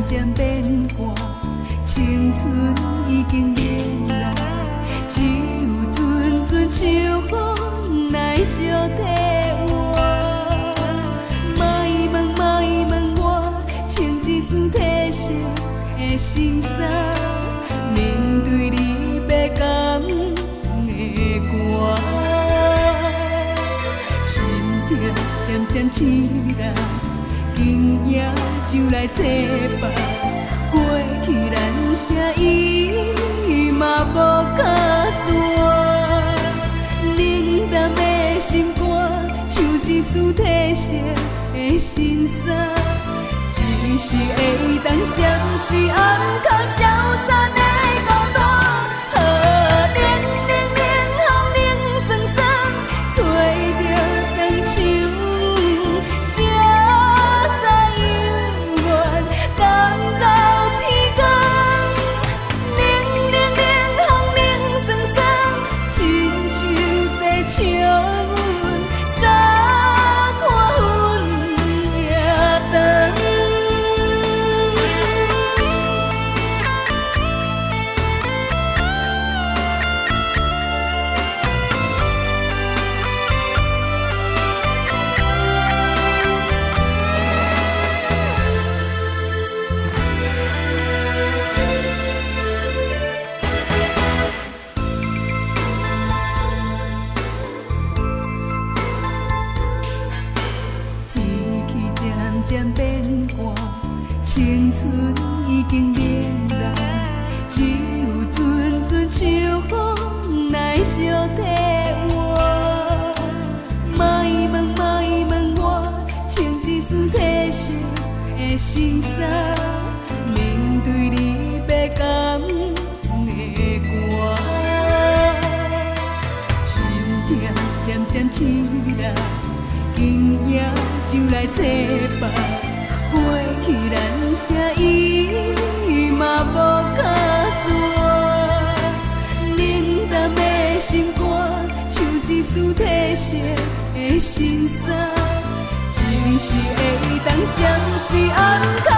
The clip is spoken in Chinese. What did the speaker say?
渐变化，青春已经恋来，只有阵阵秋风来相替换。莫问我，穿一丝褪色的心衫，面对你要甘的歌，心痛渐渐起来。今夜就来作伴，过去咱声伊嘛无可全，冷淡的心肝像一丝褪色的心衫，只是会当暂时安康潇洒的孤单。冷冷冷风冷霜霜，吹着长秋。笑阮三看云夜长，渐变化，青春已经恋来，只有阵阵秋风来相替换。莫问我，穿一丝褪色的心衫，面对你要甘的歌，心痛渐渐起来。今夜就来作伴，过去咱声伊嘛无可全，冷淡的心肝像一丝褪色的心衫，只是会当暂时安康。